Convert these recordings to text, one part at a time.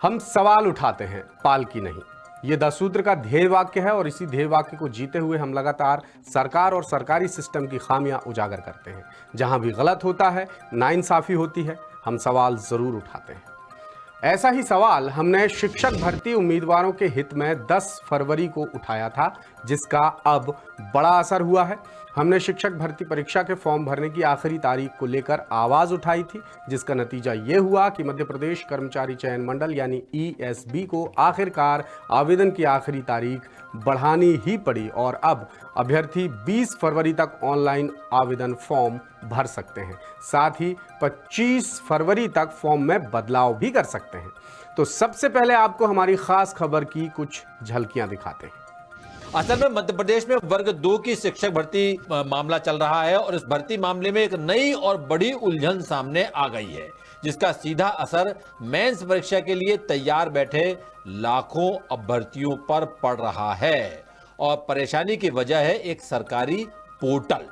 हम सवाल उठाते हैं, पाल की नहीं। ये द सूत्र का ध्येय वाक्य है और इसी ध्येय वाक्य को जीते हुए हम लगातार सरकार और सरकारी सिस्टम की खामियां उजागर करते हैं। जहां भी गलत होता है, नाइंसाफी होती है, हम सवाल जरूर उठाते हैं। ऐसा ही सवाल हमने शिक्षक भर्ती उम्मीदवारों के हित में 10 फरवरी को उठाया था, जिसका अब बड़ा असर हुआ है। हमने शिक्षक भर्ती परीक्षा के फॉर्म भरने की आखिरी तारीख को लेकर आवाज उठाई थी, जिसका नतीजा ये हुआ कि मध्य प्रदेश कर्मचारी चयन मंडल यानी ESB को आखिरकार आवेदन की आखिरी तारीख बढ़ानी ही पड़ी और अब अभ्यर्थी 20 फरवरी तक ऑनलाइन आवेदन फॉर्म भर सकते हैं। साथ ही 25 फरवरी तक फॉर्म में बदलाव भी कर सकते हैं। तो सबसे पहले आपको हमारी खास खबर की कुछ झलकियां दिखाते हैं। असल में मध्य प्रदेश में वर्ग 2 की शिक्षक भर्ती मामला चल रहा है और इस भर्ती मामले में एक नई और बड़ी उलझन सामने आ गई है, जिसका सीधा असर मेंस परीक्षा के लिए तैयार बैठे लाखों अभ्यर्थियों पर पड़ रहा है। और परेशानी की वजह है एक सरकारी पोर्टल।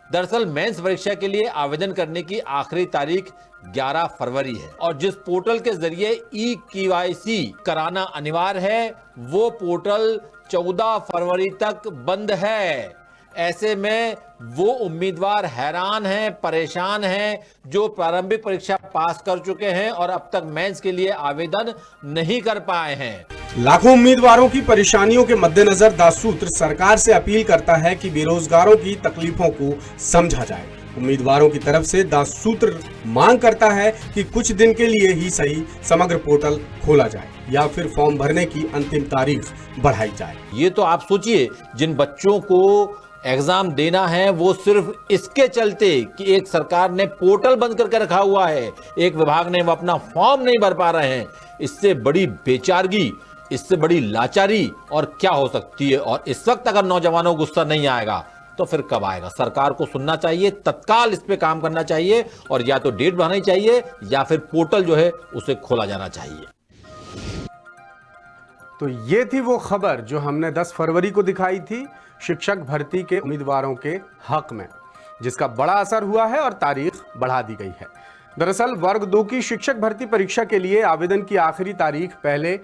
दरअसल मेंस परीक्षा के लिए आवेदन करने की आखिरी तारीख 11 फरवरी है और जिस पोर्टल के जरिए EKYC कराना अनिवार्य है, वो पोर्टल 14 फरवरी तक बंद है। ऐसे में वो उम्मीदवार हैरान हैं, परेशान हैं, जो प्रारंभिक परीक्षा पास कर चुके हैं और अब तक मेंस के लिए आवेदन नहीं कर पाए हैं। लाखों उम्मीदवारों की परेशानियों के मद्देनजर द सूत्र सरकार से अपील करता है कि बेरोजगारों की तकलीफों को समझा जाए। उम्मीदवारों की तरफ से द सूत्र मांग करता है कि कुछ दिन के लिए ही सही समग्र पोर्टल खोला जाए या फिर फॉर्म भरने की अंतिम तारीख बढ़ाई जाए। ये तो आप सोचिए, जिन बच्चों को एग्जाम देना है वो सिर्फ इसके चलते कि एक सरकार ने पोर्टल बंद करके रखा हुआ है, एक विभाग ने वो अपना फॉर्म नहीं भर पा रहे हैं। इससे बड़ी बेचारगी, इससे बड़ी लाचारी और क्या हो सकती है। और इस वक्त अगर नौजवानों को गुस्सा नहीं आएगा तो फिर कब आएगा। सरकार को सुनना चाहिए, तत्काल इस पे काम करना चाहिए और या तो डेट बढ़ानी चाहिए या फिर पोर्टल जो है उसे खोला जाना चाहिए। तो ये थी वो खबर जो हमने 10 फरवरी को दिखाई थी शिक्षक भर्ती के उम्मीदवारों के हक में, जिसका बड़ा असर हुआ है और तारीख बढ़ा दी गई है। दरअसल वर्ग 2 की शिक्षक भर्ती परीक्षा के लिए आवेदन की आखिरी तारीख पहले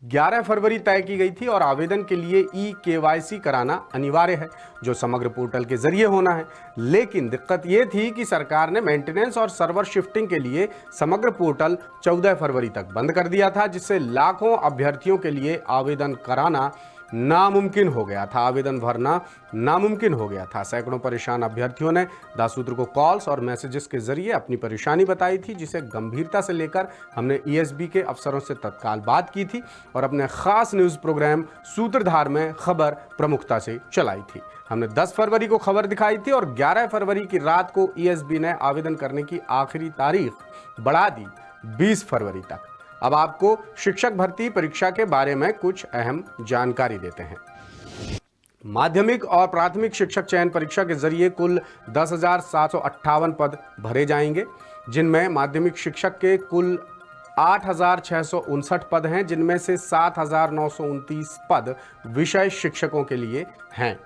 11 फरवरी तय की गई थी और आवेदन के लिए EKYC कराना अनिवार्य है, जो समग्र पोर्टल के जरिए होना है। लेकिन दिक्कत यह थी कि सरकार ने मेंटेनेंस और सर्वर शिफ्टिंग के लिए समग्र पोर्टल 14 फरवरी तक बंद कर दिया था, जिससे लाखों अभ्यर्थियों के लिए आवेदन कराना नामुमकिन हो गया था, आवेदन भरना नामुमकिन हो गया था। सैकड़ों परेशान अभ्यर्थियों ने द सूत्र को कॉल्स और मैसेजेस के जरिए अपनी परेशानी बताई थी, जिसे गंभीरता से लेकर हमने ESB के अफसरों से तत्काल बात की थी और अपने खास न्यूज़ प्रोग्राम सूत्रधार में खबर प्रमुखता से चलाई थी। हमने 10 फरवरी को खबर दिखाई थी और 11 फरवरी की रात को ESB ने आवेदन करने की आखिरी तारीख बढ़ा दी 20 फरवरी तक। अब आपको शिक्षक भर्ती परीक्षा के बारे में कुछ अहम जानकारी देते हैं। माध्यमिक और प्राथमिक शिक्षक चयन परीक्षा के जरिए कुल 10,758 पद भरे जाएंगे, जिनमें माध्यमिक शिक्षक के कुल 8,659 पद हैं, जिनमें से 7,929 पद विषय शिक्षकों के लिए हैं।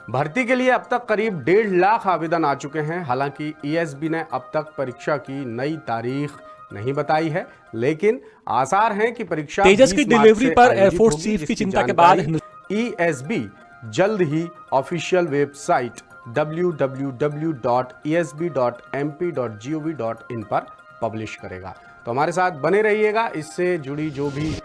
भर्ती के लिए अब तक करीब 1.5 लाख आवेदन आ चुके हैं। हालांकि ESB ने अब तक परीक्षा की नई तारीख नहीं बताई है, लेकिन आसार हैं कि परीक्षा तेजस की डिलीवरी पर एयरफोर्स चीफ की चिंता के बाद ESB जल्द ही ऑफिशियल वेबसाइट www.esb.mp.gov.in पर पब्लिश करेगा। तो हमारे साथ बने रहिएगा, इससे जुड़ी जो भी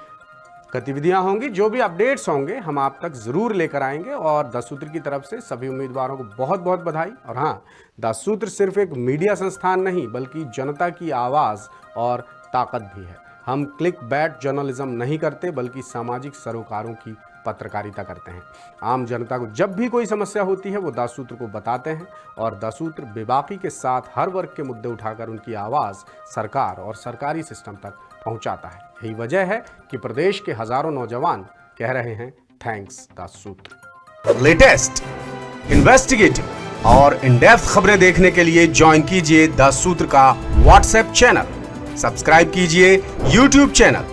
गतिविधियां होंगी, जो भी अपडेट्स होंगे, हम आप तक जरूर लेकर आएंगे। और द सूत्र की तरफ से सभी उम्मीदवारों को बहुत बहुत बधाई। और हाँ, द सूत्र सिर्फ एक मीडिया संस्थान नहीं बल्कि जनता की आवाज़ और ताकत भी है। हम क्लिक बैट जर्नलिज्म नहीं करते बल्कि सामाजिक सरोकारों की पत्रकारिता करते हैं। आम जनता को जब भी कोई समस्या होती है वो द सूत्र को बताते हैं और द सूत्र बेबाकी के साथ हर वर्ग के मुद्दे उठाकर उनकी आवाज़ सरकार और सरकारी सिस्टम तक पहुंचाता है। यही वजह है कि प्रदेश के हजारों नौजवान कह रहे हैं थैंक्स द सूत्र। लेटेस्ट, इन्वेस्टिगेटिव और इन डेप्थ खबरें देखने के लिए ज्वाइन कीजिए द सूत्र का व्हाट्सएप चैनल, सब्सक्राइब कीजिए YouTube चैनल,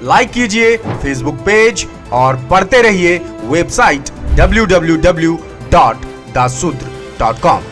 लाइक कीजिए Facebook पेज और पढ़ते रहिए वेबसाइट www.daसूत्र.com।